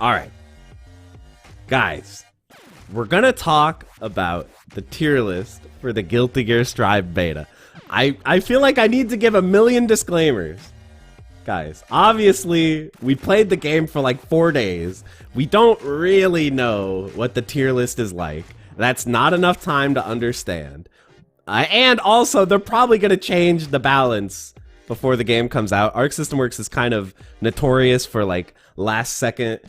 All right. Guys, we're going to talk about the tier list for the Guilty Gear Strive beta. I feel like I need to give a million disclaimers. Guys, obviously, we played the game for like 4 days. We don't really know what the tier list is like. That's not enough time to understand. And also, they're probably going to change the balance before the game comes out. Arc System Works is kind of notorious for like last second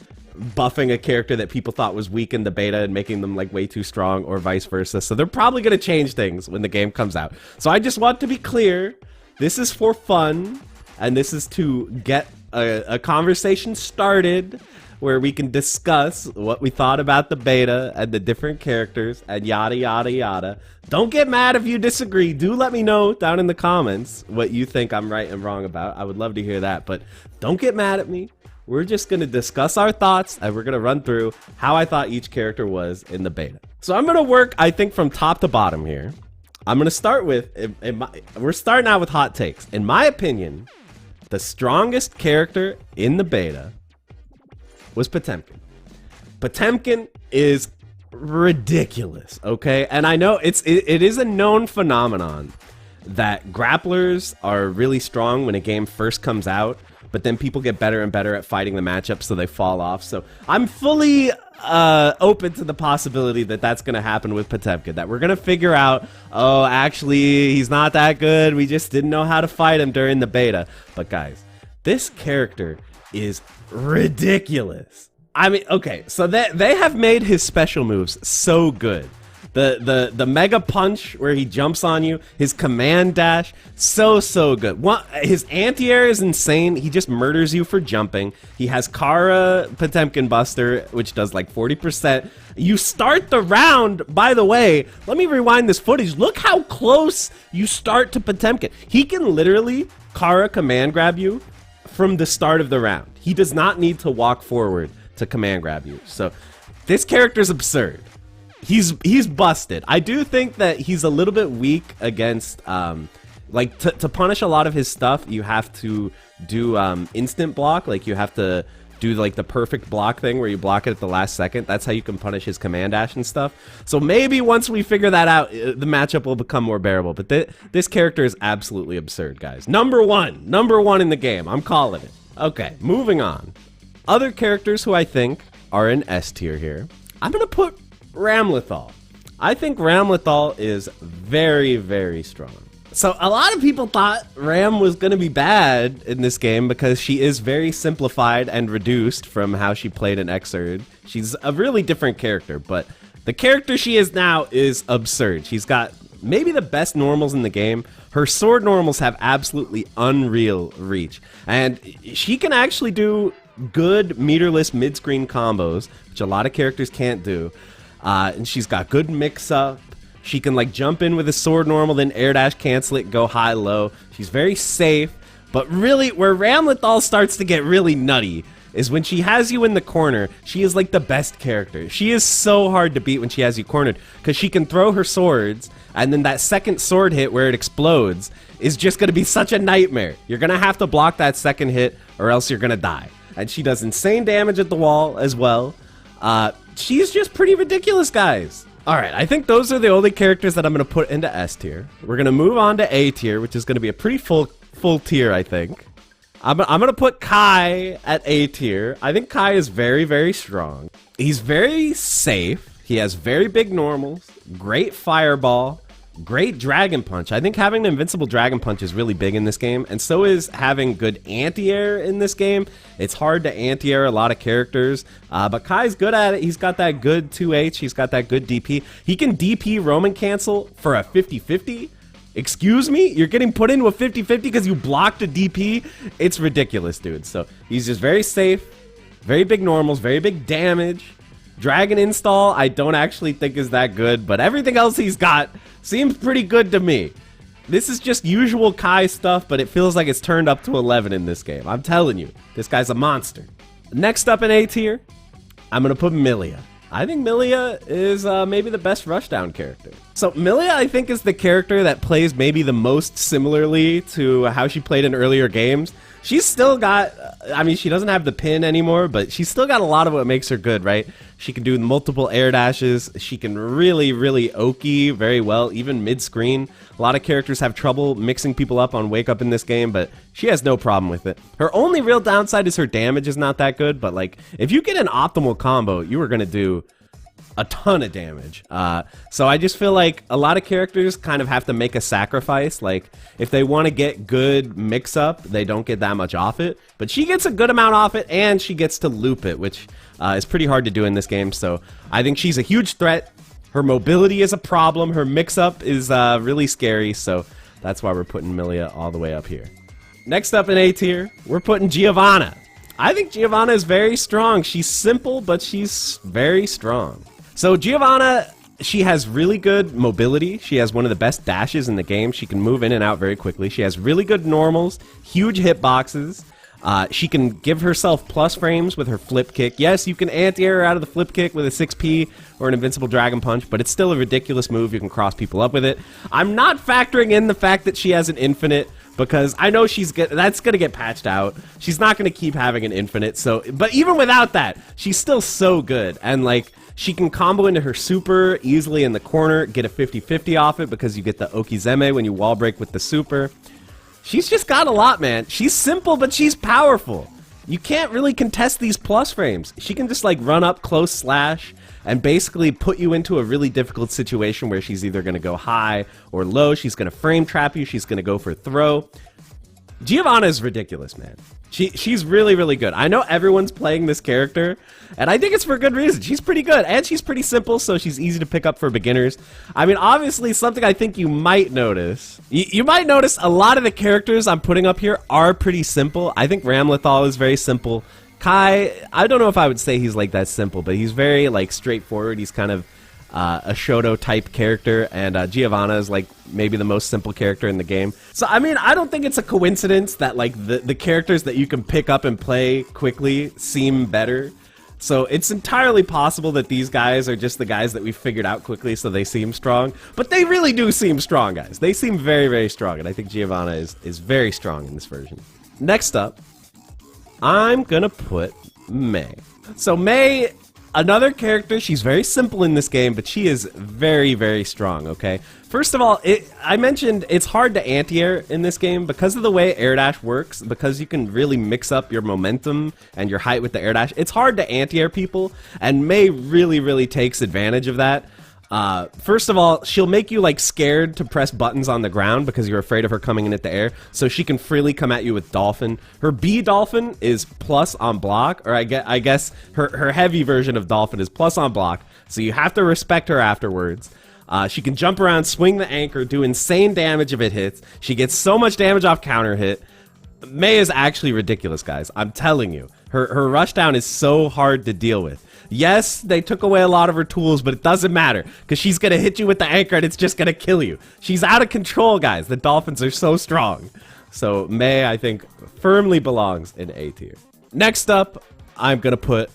buffing a character that people thought was weak in the beta and making them like way too strong, or vice versa. So they're probably going to change things when the game comes out. So I just want to be clear, this is for fun. And this is to get a conversation started where we can discuss what we thought about the beta and the different characters and yada, yada, yada. Don't get mad if you disagree. Do let me know down in the comments what you think I'm right and wrong about. I would love to hear that, but don't get mad at me. We're just going to discuss our thoughts, and we're going to run through how I thought each character was in the beta. So I'm going to work, I think, from top to bottom here. I'm going to start with, we're starting out with hot takes. In my opinion, the strongest character in the beta was Potemkin. Potemkin is ridiculous, okay? And I know it is a known phenomenon that grapplers are really strong when a game first comes out, but then people get better and better at fighting the matchup, so they fall off. So I'm fully open to the possibility that that's going to happen with Potemkin, that we're going to figure out, oh, actually, he's not that good. We just didn't know how to fight him during the beta. But guys, this character is ridiculous. I mean, okay, so they have made his special moves so good. The mega punch where he jumps on you, his command dash, so good. His anti-air is insane. He just murders you for jumping. He has Kara Potemkin Buster, which does like 40%. You start the round, by the way, let me rewind this footage. Look how close you start to Potemkin. He can literally Kara command grab you from the start of the round. He does not need to walk forward to command grab you. So this character's absurd. He's busted. I do think that he's a little bit weak against, like, to punish a lot of his stuff, you have to do instant block. Like, you have to do, like, the perfect block thing where you block it at the last second. That's how you can punish his command dash and stuff. So maybe once we figure that out, the matchup will become more bearable. But this character is absolutely absurd, guys. Number one in the game. I'm calling it. Okay, moving on. Other characters who I think are in S tier here. I'm going to put Ramlithol. I think Ramlithol is very, very strong. So a lot of people thought Ram was going to be bad in this game because she is very simplified and reduced from how she played in Xrd. She's a really different character, but the character she is now is absurd. She's got maybe the best normals in the game. Her sword normals have absolutely unreal reach, and she can actually do good meterless mid-screen combos, which a lot of characters can't do. And she's got good mix-up. She can like jump in with a sword normal, then air dash cancel it, go high-low. She's very safe, but really where Ramlithol starts to get really nutty is when she has you in the corner. She is like the best character. She is so hard to beat when she has you cornered because she can throw her swords, and then that second sword hit where it explodes is just going to be such a nightmare. You're going to have to block that second hit or else you're going to die. And she does insane damage at the wall as well. She's just pretty ridiculous, guys. Alright, I think those are the only characters that I'm going to put into S tier. We're going to move on to A tier, which is going to be a pretty full tier, I think. I'm going to put Kai at A tier. I think Kai is very, very strong. He's very safe. He has very big normals, great fireball, great Dragon Punch. I think having an invincible Dragon Punch is really big in this game, and so is having good anti-air in this game. It's hard to anti-air a lot of characters, but Kai's good at it. He's got that good 2H. He's got that good DP. He can DP Roman cancel for a 50-50. Excuse me? You're getting put into a 50-50 because you blocked a DP? It's ridiculous, dude. So he's just very safe, very big normals, very big damage. Dragon install, I don't actually think is that good, but everything else he's got seems pretty good to me. This is just usual Kai stuff, but it feels like it's turned up to 11 in this game. I'm telling you, this guy's a monster. Next up in A tier, I'm going to put Mila. I think Mila is maybe the best rushdown character. So Mila, I think, is the character that plays maybe the most similarly to how she played in earlier games. she's still got, I mean, she doesn't have the pin anymore, but she's still got a lot of what makes her good, right? She can do multiple air dashes. She can really, really oki very well, even mid-screen. A lot of characters have trouble mixing people up on Wake Up in this game, but she has no problem with it. Her only real downside is her damage is not that good, but like, if you get an optimal combo, you are going to do a ton of damage. So I just feel like a lot of characters kind of have to make a sacrifice. Like, if they want to get good mix-up, they don't get that much off it. But she gets a good amount off it, and she gets to loop it, which is pretty hard to do in this game. So I think she's a huge threat. Her mobility is a problem. Her mix-up is really scary, so that's why we're putting Mila all the way up here. Next up in A tier, we're putting Giovanna. I think Giovanna is very strong. She's simple, but she's very strong. So Giovanna, she has really good mobility. She has one of the best dashes in the game. She can move in and out very quickly. She has really good normals, huge hitboxes. She can give herself plus frames with her flip kick. Yes, you can anti-air out of the flip kick with a 6P or an invincible dragon punch, but it's still a ridiculous move. You can cross people up with it. I'm not factoring in the fact that she has an infinite, because I know that's going to get patched out. She's not going to keep having an infinite. So, but even without that, she's still so good. And like, she can combo into her super easily in the corner, get a 50-50 off it because you get the Okizeme when you wall break with the super. She's just got a lot, man. She's simple, but she's powerful. You can't really contest these plus frames. She can just like run up close slash and basically put you into a really difficult situation where she's either going to go high or low. She's going to frame trap you. She's going to go for throw. Giovanna is ridiculous, man. She's really, really good. I know everyone's playing this character, and I think it's for good reason. She's pretty good, and she's pretty simple, so she's easy to pick up for beginners. I mean, obviously, something I think you might notice. You might notice a lot of the characters I'm putting up here are pretty simple. I think Ramlithol is very simple. Kai, I don't know if I would say he's like that simple, but he's very like straightforward. He's kind of a Shoto type character, and Giovanna is like maybe the most simple character in the game. So I mean, I don't think it's a coincidence that like the characters that you can pick up and play quickly seem better. So it's entirely possible that these guys are just the guys that we figured out quickly, so they seem strong. But they really do seem strong, guys. They seem very, very strong, and I think Giovanna is very strong in this version. Next up, I'm gonna put Mei. So Mei, another character, she's very simple in this game, but she is very, very strong, okay? First of all, I mentioned it's hard to anti-air in this game because of the way air dash works, because you can really mix up your momentum and your height with the air dash. It's hard to anti-air people, and Mei really, really takes advantage of that. First of all, she'll make you like scared to press buttons on the ground because you're afraid of her coming in at the air, so she can freely come at you with Dolphin. Her B Dolphin is plus on block, or I guess her heavy version of Dolphin is plus on block, so you have to respect her afterwards. She can jump around, swing the anchor, do insane damage if it hits. She gets so much damage off counter hit. Mei is actually ridiculous, guys. I'm telling you. Her rushdown is so hard to deal with. Yes, they took away a lot of her tools, but it doesn't matter because she's going to hit you with the anchor and it's just going to kill you. She's out of control, guys. The Dolphins are so strong. So Mei, I think, firmly belongs in A tier. Next up, I'm going to put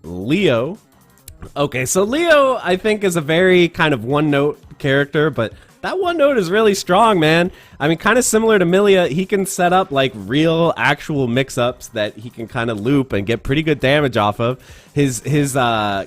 Leo. Okay, so Leo, I think, is a very kind of one-note character, but that one note is really strong, man. I mean, kind of similar to Mila, he can set up like real, actual mix-ups that he can kind of loop and get pretty good damage off of. His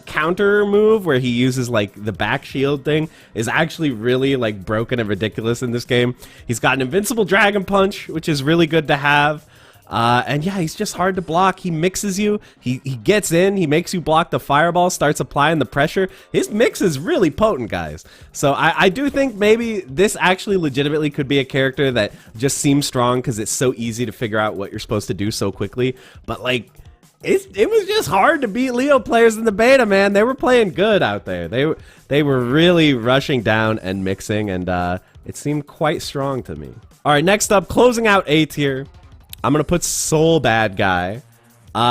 counter move, where he uses like the back shield thing, is actually really like broken and ridiculous in this game. He's got an invincible dragon punch, which is really good to have. And yeah, he's just hard to block. He mixes you. He gets in. He makes you block the fireball, starts applying the pressure. His mix is really potent, guys. So I do think maybe this actually legitimately could be a character that just seems strong because it's so easy to figure out what you're supposed to do so quickly. But like, it was just hard to beat Leo players in the beta, man. They were playing good out there. They were really rushing down and mixing, and it seemed quite strong to me. All right, next up, closing out A tier, I'm going to put Soul Bad Guy.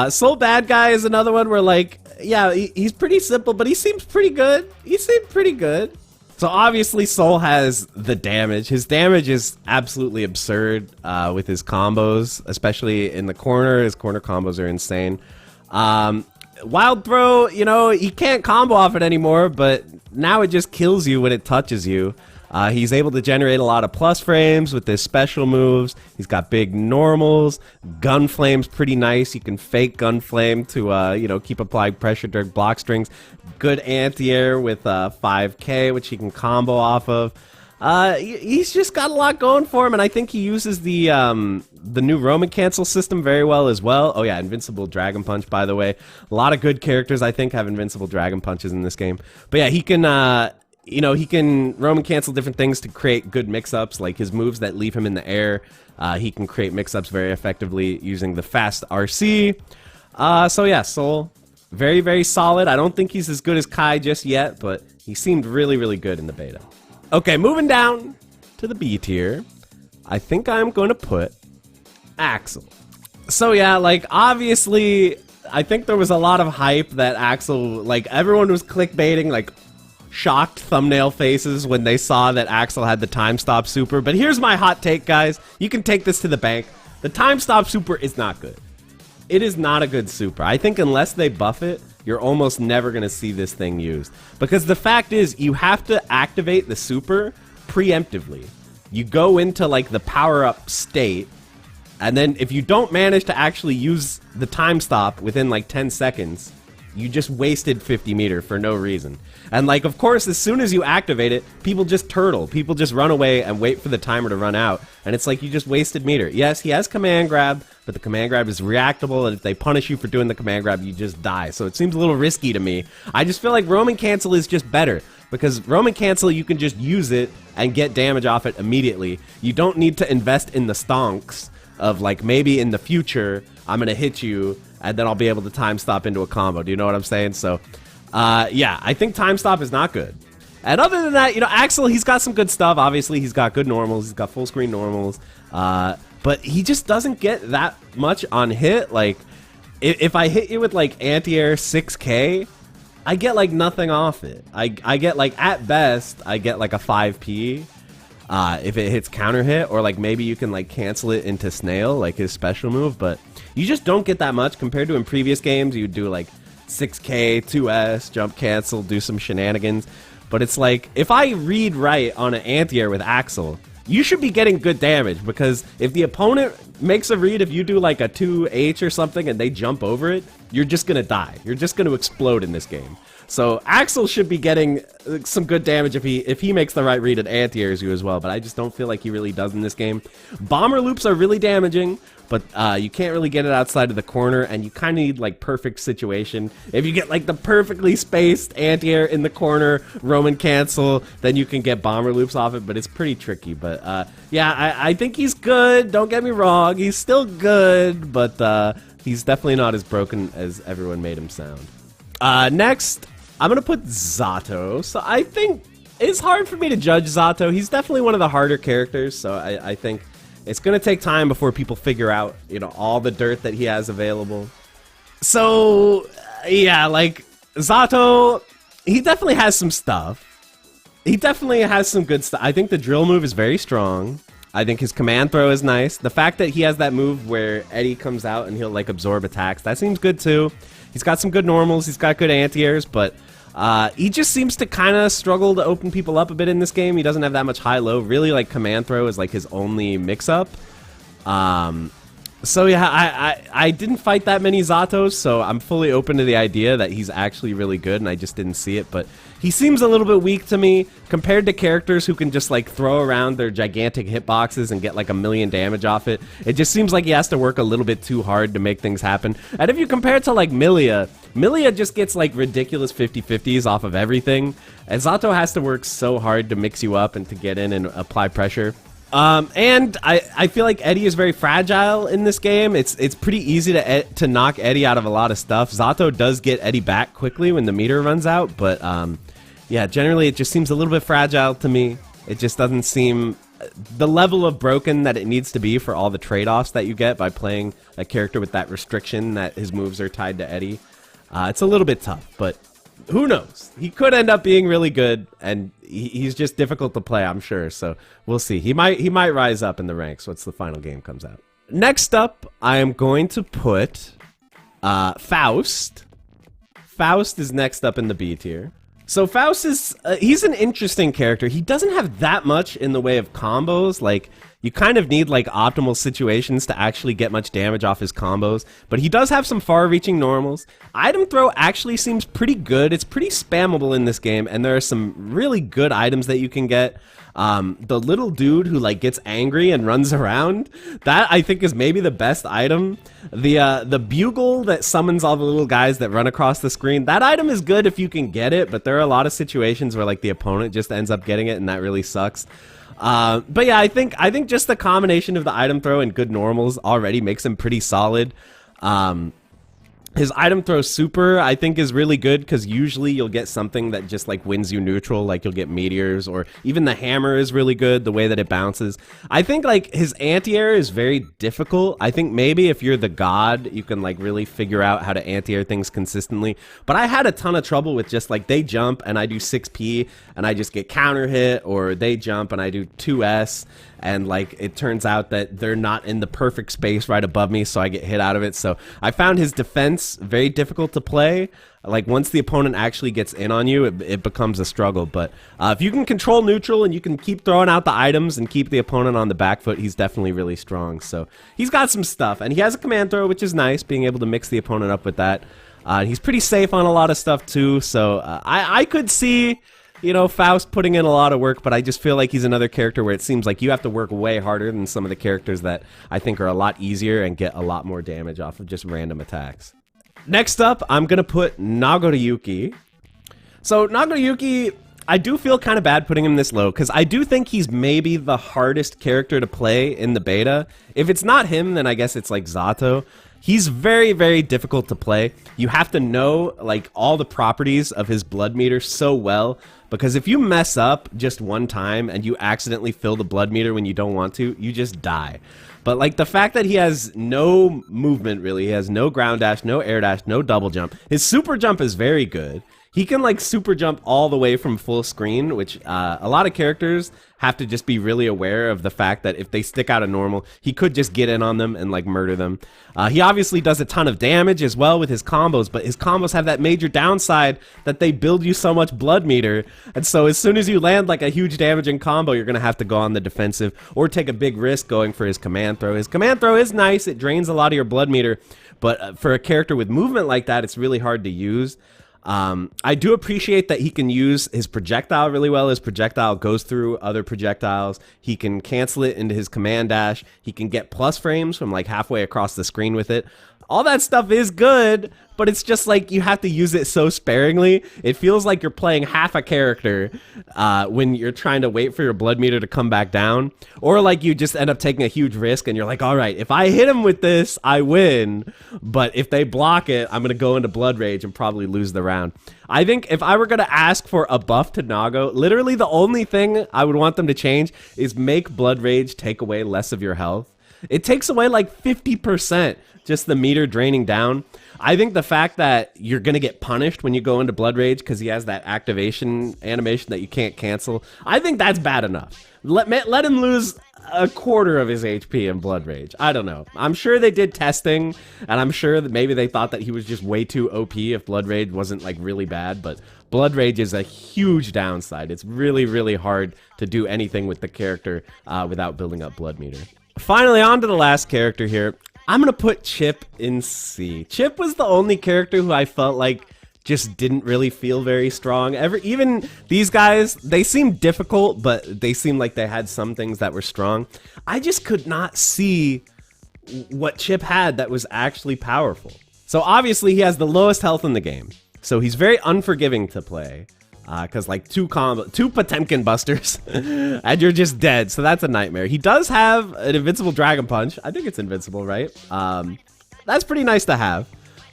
Soul Bad Guy is another one where, like, yeah, he's pretty simple, but he seems pretty good. He seemed pretty good. So obviously Soul has the damage. His damage is absolutely absurd with his combos, especially in the corner. His corner combos are insane. Wild Throw, you know, he can't combo off it anymore, but now it just kills you when it touches you. He's able to generate a lot of plus frames with his special moves. He's got big normals. Gun flame's pretty nice. You can fake gun flame to, keep applying pressure during block strings. Good anti-air with 5K, which he can combo off of. He's just got a lot going for him, and I think he uses the new Roman cancel system very well as well. Oh yeah, Invincible Dragon Punch, by the way. A lot of good characters, I think, have Invincible Dragon Punches in this game. But yeah, he can... he can Roman cancel different things to create good mix-ups, like his moves that leave him in the air. He can create mix-ups very effectively using the fast RC. So yeah, Soul, very, very solid. I don't think he's as good as Kai just yet, but he seemed really, really good in the beta. Okay, moving down to the B tier, I think I'm going to put Axel. So yeah, like, obviously, I think there was a lot of hype that Axel, like, everyone was clickbaiting, like, shocked thumbnail faces when they saw that Axel had the time stop super. But here's my hot take, guys. You can take this to the bank. The time stop super is not good. It is not a good super. I think unless they buff it, you're almost never going to see this thing used. Because the fact is, you have to activate the super preemptively. You go into, like, the power-up state, and then if you don't manage to actually use the time stop within, like, 10 seconds... you just wasted 50 meter for no reason. And, like, of course, as soon as you activate it, people just turtle. People just run away and wait for the timer to run out. And it's like you just wasted meter. Yes, he has command grab, but the command grab is reactable, and if they punish you for doing the command grab, you just die. So it seems a little risky to me. I just feel like Roman cancel is just better. Because Roman cancel, you can just use it and get damage off it immediately. You don't need to invest in the stonks of, like, maybe in the future, I'm going to hit you, and then I'll be able to time stop into a combo. Do you know what I'm saying? So, yeah, I think time stop is not good. And other than that, Axel, he's got some good stuff. Obviously, he's got good normals. He's got full screen normals. But he just doesn't get that much on hit. Like, if I hit you with, like, anti-air 6K, I get, like, nothing off it. I get, like, at best, I get, like, a 5P. If it hits counter hit, or like maybe you can like cancel it into Snail, like his special move, but you just don't get that much compared to in previous games. You'd do like 6K, 2S, jump cancel, do some shenanigans. But it's like, if I read right on an anti-air with Axel, you should be getting good damage, because if the opponent makes a read, if you do like a 2H or something and they jump over it, you're just gonna die. You're just gonna explode in this game. So Axel should be getting some good damage if he makes the right read and anti-airs you as well, but I just don't feel like he really does in this game. Bomber loops are really damaging, but you can't really get it outside of the corner, and you kind of need like perfect situation. If you get like the perfectly spaced anti-air in the corner, Roman cancel, then you can get bomber loops off it, but it's pretty tricky. But yeah, I think he's good, don't get me wrong, he's still good, but he's definitely not as broken as everyone made him sound. Next, I'm going to put Zotto. So I think it's hard for me to judge Zotto. He's definitely one of the harder characters, so I think it's going to take time before people figure out, all the dirt that he has available. So, yeah, like, Zotto, he definitely has some stuff. He definitely has some good stuff. I think the drill move is very strong. I think his command throw is nice. The fact that he has that move where Eddie comes out and he'll, like, absorb attacks, that seems good, too. He's got some good normals. He's got good anti-airs, but he just seems to kind of struggle to open people up a bit in this game. He doesn't have that much high-low. Really, like, command throw is, like, his only mix-up. So, yeah, I didn't fight that many Zottos, so I'm fully open to the idea that he's actually really good, and I just didn't see it. But he seems a little bit weak to me compared to characters who can just, like, throw around their gigantic hitboxes and get, like, 1,000,000 damage off it. It just seems like he has to work a little bit too hard to make things happen. And if you compare it to, like, Mila just gets, like, ridiculous 50-50s off of everything. And Zotto has to work so hard to mix you up and to get in and apply pressure. And I feel like Eddie is very fragile in this game. It's pretty easy to knock Eddie out of a lot of stuff. Zotto does get Eddie back quickly when the meter runs out, but yeah, generally it just seems a little bit fragile to me. It just doesn't seem the level of broken that it needs to be for all the trade-offs that you get by playing a character with that restriction that his moves are tied to Eddie. It's a little bit tough, but who knows? He could end up being really good, and he's just difficult to play, I'm sure. So we'll see. He might rise up in the ranks once the final game comes out. Next up, I am going to put Faust. Faust is next up in the B tier. So Faust is, he's an interesting character. He doesn't have that much in the way of combos. Like, you kind of need like optimal situations to actually get much damage off his combos, but he does have some far-reaching normals. Item throw actually seems pretty good. It's pretty spammable in this game, and there are some really good items that you can get. The little dude who like gets angry and runs around, that I think is maybe the best item. The bugle that summons all the little guys that run across the screen, that item is good if you can get it, but there are a lot of situations where like the opponent just ends up getting it, and that really sucks. But yeah, I think just the combination of the item throw and good normals already makes him pretty solid. His item throw super, I think, is really good because usually you'll get something that just like wins you neutral, like you'll get meteors, or even the hammer is really good, the way that it bounces. I think like his anti-air is very difficult. I think maybe if you're the god, you can like really figure out how to anti-air things consistently. But I had a ton of trouble with just like they jump and I do 6p and I just get counter hit, or they jump and I do 2s. And like it turns out that they're not in the perfect space right above me, so I get hit out of it. So I found his defense very difficult to play. Like once the opponent actually gets in on you, it becomes a struggle. But if you can control neutral and you can keep throwing out the items and keep the opponent on the back foot, he's definitely really strong. So he's got some stuff, and he has a command throw, which is nice, being able to mix the opponent up with that. He's pretty safe on a lot of stuff too. So I could see, you know, Faust putting in a lot of work, but I just feel like he's another character where it seems like you have to work way harder than some of the characters that I think are a lot easier and get a lot more damage off of just random attacks. Next up, I'm going to put Nagoriyuki. So Nagoriyuki, I do feel kind of bad putting him this low because I do think he's maybe the hardest character to play in the beta. If it's not him, then I guess it's like Zotto. He's very, very difficult to play. You have to know like all the properties of his blood meter so well, because if you mess up just one time and you accidentally fill the blood meter when you don't want to, you just die. But like the fact that he has no movement really, he has no ground dash, no air dash, no double jump. His super jump is very good. He can like super jump all the way from full screen, which a lot of characters have to just be really aware of the fact that if they stick out a normal, he could just get in on them and like murder them. He obviously does a ton of damage as well with his combos, but his combos have that major downside that they build you so much blood meter. And so as soon as you land like a huge damaging combo, you're going to have to go on the defensive or take a big risk going for his command throw. His command throw is nice. It drains a lot of your blood meter, but for a character with movement like that, it's really hard to use. I do appreciate that he can use his projectile really well. His projectile goes through other projectiles. He can cancel it into his command dash. He can get plus frames from like halfway across the screen with it. All that stuff is good, but it's just like you have to use it so sparingly. It feels like you're playing half a character when you're trying to wait for your blood meter to come back down. Or like you just end up taking a huge risk and you're like, all right, if I hit him with this, I win. But if they block it, I'm going to go into blood rage and probably lose the round. I think if I were going to ask for a buff to Nago, literally the only thing I would want them to change is make blood rage take away less of your health. It takes away like 50%. Just the meter draining down. I think the fact that you're going to get punished when you go into Blood Rage because he has that activation animation that you can't cancel, I think that's bad enough. Let him lose a quarter of his HP in Blood Rage. I don't know. I'm sure they did testing, and I'm sure that maybe they thought that he was just way too OP if Blood Rage wasn't like really bad, but Blood Rage is a huge downside. It's really, really hard to do anything with the character without building up blood meter. Finally, on to the last character here. I'm going to put Chip in C. Chip was the only character who I felt like just didn't really feel very strong. Even these guys, they seemed difficult, but they seemed like they had some things that were strong. I just could not see what Chip had that was actually powerful. So obviously he has the lowest health in the game. So he's very unforgiving to play. Because like two Potemkin busters and you're just dead, so that's a nightmare. He does have an invincible dragon punch. I think it's invincible, right? That's pretty nice to have,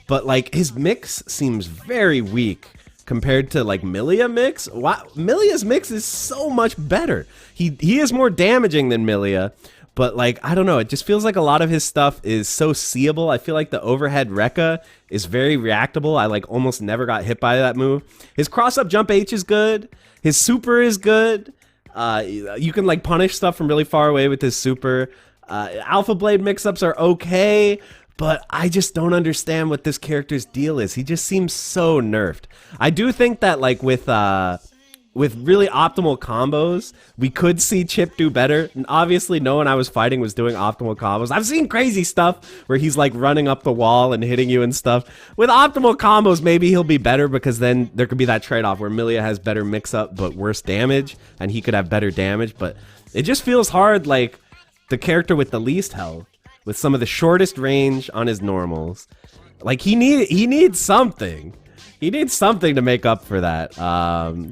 but like his mix seems very weak compared to like Mila mix. Wow, Milia's mix is so much better. He is more damaging than Mila. But like, I don't know, it just feels like a lot of his stuff is so seeable. I feel like the overhead Rekka is very reactable. I like almost never got hit by that move. His cross-up jump H is good. His super is good. You can like punish stuff from really far away with his super. Alpha Blade mix-ups are okay. but I just don't understand what this character's deal is. He just seems so nerfed. I do think that like with really optimal combos, we could see Chip do better. And obviously, no one I was fighting was doing optimal combos. I've seen crazy stuff where he's like running up the wall and hitting you and stuff. With optimal combos, maybe he'll be better because then there could be that trade-off where Mila has better mix-up but worse damage, and he could have better damage. But it just feels hard, like the character with the least health, with some of the shortest range on his normals. Like he needs something. He needs something to make up for that.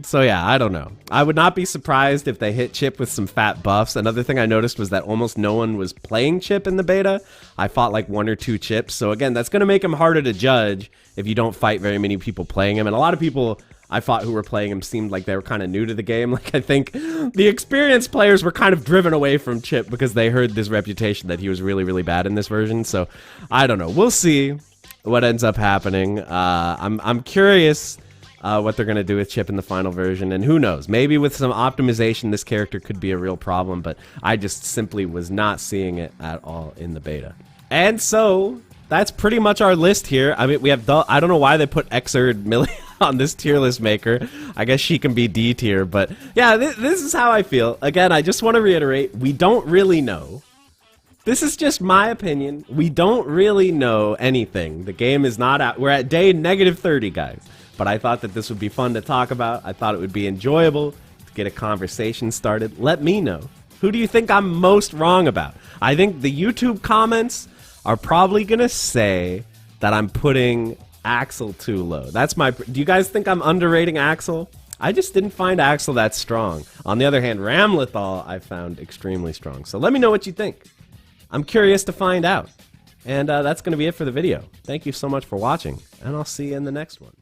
So yeah, I don't know. I would not be surprised if they hit Chip with some fat buffs. Another thing I noticed was that almost no one was playing Chip in the beta. I fought like 1 or 2 Chips. So again, that's going to make him harder to judge if you don't fight very many people playing him. And a lot of people I fought who were playing him seemed like they were kind of new to the game. Like I think the experienced players were kind of driven away from Chip because they heard this reputation that he was really, really bad in this version. So I don't know. We'll see what ends up happening. I'm curious what they're going to do with Chip in the final version, and who knows, maybe with some optimization this character could be a real problem, but I just simply was not seeing it at all in the beta. And so that's pretty much our list here. I mean, we have I don't know why they put Xerd Mila on this tier list maker. I guess she can be D tier, but yeah, this is how I feel. Again, I just want to reiterate, we don't really know. This is just my opinion. We don't really know anything. The game is not out. We're at day -30, guys. But I thought that this would be fun to talk about. I thought it would be enjoyable to get a conversation started. Let me know. Who do you think I'm most wrong about? I think the YouTube comments are probably going to say that I'm putting Axel too low. That's my... Do you guys think I'm underrating Axel? I just didn't find Axel that strong. On the other hand, Ramlithol I found extremely strong. So let me know what you think. I'm curious to find out. And that's going to be it for the video. Thank you so much for watching, and I'll see you in the next one.